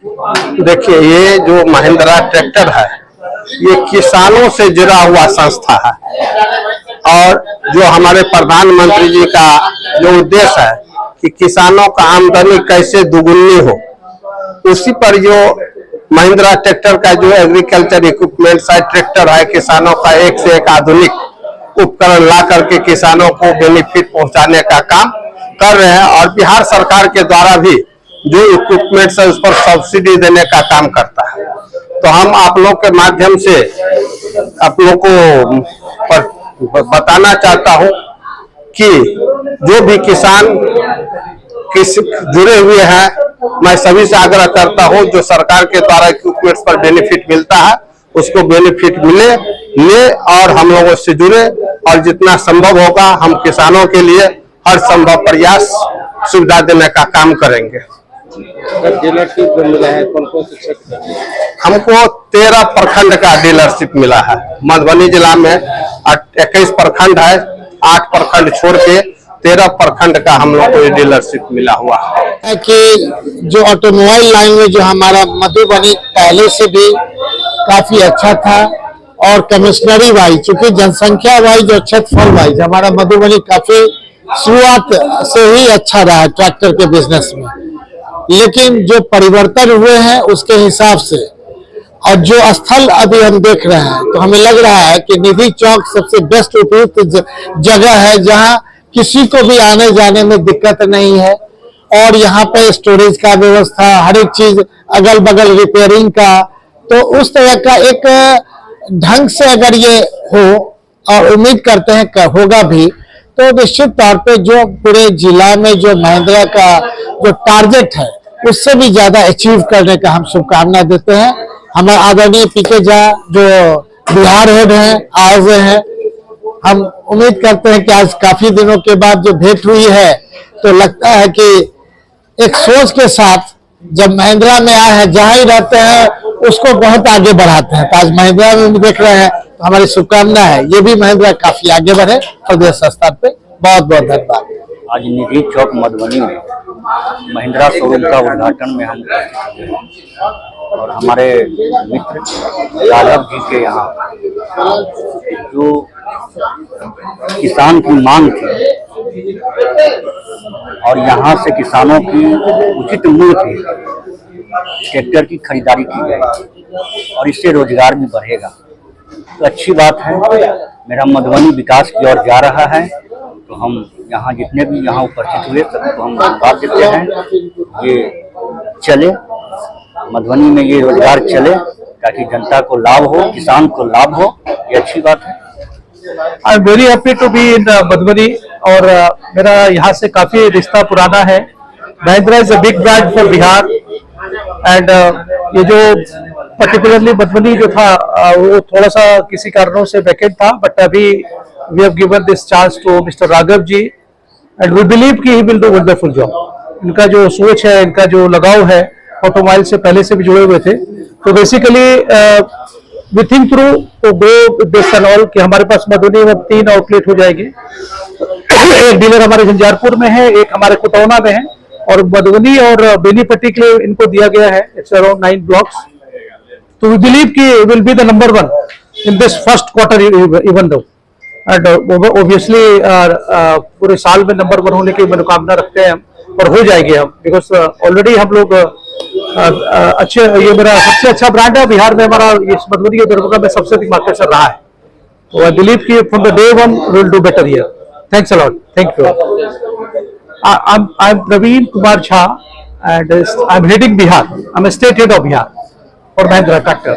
देखिए, ये जो महिंद्रा ट्रैक्टर है ये किसानों से जुड़ा हुआ संस्था है और जो हमारे प्रधानमंत्री जी का जो उद्देश्य है कि किसानों का आमदनी कैसे दुगुनी हो, उसी पर जो महिंद्रा ट्रैक्टर का जो एग्रीकल्चर इक्विपमेंट ट्रैक्टर है, किसानों का एक से एक आधुनिक उपकरण ला करके किसानों को बेनिफिट पहुंचाने का काम कर रहे हैं और बिहार सरकार के द्वारा भी जो इक्विपमेंट्स है उस पर सब्सिडी देने का काम करता है। तो हम आप लोग के माध्यम से आप लोग को बताना चाहता हूं कि जो भी किसान जुड़े हुए हैं, मैं सभी से आग्रह करता हूं जो सरकार के द्वारा इक्विपमेंट्स पर बेनिफिट मिलता है उसको बेनिफिट ले और हम लोगों से जुड़े और जितना संभव होगा हम किसानों के लिए हर संभव प्रयास सुविधा देने का काम करेंगे। डीलरशिप मिला है कौन-कौन से क्षेत्र में? हमको 13 प्रखंड का डीलरशिप मिला है। मधुबनी जिला में 21 प्रखंड है, 8 प्रखंड छोड़ के 13 प्रखंड का हम लोग को डीलरशिप मिला हुआ है। कि जो ऑटोमोबाइल लाइन में जो हमारा मधुबनी पहले से भी काफी अच्छा था और कमिश्नरी वाइज, चूंकि जनसंख्या वाइज और क्षेत्रफल वाइज हमारा मधुबनी काफी शुरुआत से ही अच्छा रहा है ट्रैक्टर के बिजनेस में, लेकिन जो परिवर्तन हुए हैं उसके हिसाब से और जो स्थल अभी हम देख रहे हैं तो हमें लग रहा है कि निधि चौक सबसे बेस्ट उपयुक्त जगह है जहां किसी को भी आने जाने में दिक्कत नहीं है और यहाँ पे स्टोरेज का व्यवस्था, हर एक चीज, अगल बगल रिपेयरिंग का, तो उस तरह का एक ढंग से अगर ये हो और उम्मीद करते हैं होगा भी, तो निश्चित तौर पे जो पूरे जिला में जो महिंद्रा का जो टारगेट है उससे भी ज्यादा अचीव करने का हम शुभकामना देते हैं। हमारे आदरणीय पीके झा जो बिहार हेड हैं आए हुए हैं, हम उम्मीद करते हैं कि आज काफी दिनों के बाद जो भेंट हुई है तो लगता है कि एक सोच के साथ जब महिंद्रा में आए हैं, जहां ही रहते हैं उसको बहुत आगे बढ़ाते हैं। तो आज महिंद्रा में भी देख रहे हैं तो हमारी शुभकामना है ये भी महिंद्रा काफी आगे बढ़े प्रदेश स्तर पे। बहुत बहुत धन्यवाद। आज निधि चौक मधुबनी में महिंद्रा शोरूम का उद्घाटन में हम और हमारे मित्र राघव जी के यहाँ जो किसान की मांग थी और यहाँ से किसानों की उचित मूल्य थी ट्रैक्टर की खरीदारी की गई और इससे रोजगार भी बढ़ेगा, तो अच्छी बात है। मेरा मधुबनी विकास की ओर जा रहा है, तो हम यहाँ जितने भी यहाँ उपस्थित हुए सबको हम धन्यवाद देते हैं। ये चले मधुबनी में, ये रोजगार चले ताकि जनता को लाभ हो, किसान को लाभ हो, ये अच्छी बात है। I am very happy to be in Madhubani और मेरा यहाँ से काफी रिश्ता पुराना है। Mahindra is a big brand for Bihar and ये जो पर्टिकुलरली मधुबनी जो था वो थोड़ा सा किसी कारणों से वैकेंट था, बट अभी we have given this chance to mister Raghav ji and we believe कि he will do wonderful job. इनका जो सोच है, इनका जो लगाव है, ऑटोमोबाइल से पहले से भी जुड़े हुए थे, तो basically we think through to go this and all कि हमारे पास मधुबनी में 3 आउटलेट हो जाएगी। एक डीलर हमारे झंझारपुर में है, एक हमारे कुटौना में है और मधुबनी और बेनीपट्टी के लिए इनको दिया गया है। It's around 9 blocks. तो वी बिलीव कि will be the number 1 in this first quarter even though and obviously पूरे साल में नंबर 1 होने की मनोकामना रखते हैं हम और हो जाएंगे हम, बिकॉज ऑलरेडी हम लोग अच्छे, ये मेरा सबसे अच्छा ब्रांड है बिहार में, हमारा इस मधुबनी के दरभंगा में सबसे अधिक मार्केट से रहा है। तो आई बिलीव कि from the day 1 will do better here. Thanks a lot. Thank you. I am Praveen Kumar Jha and I am heading Bihar. I am state head of Bihar for Mahindra Tractor.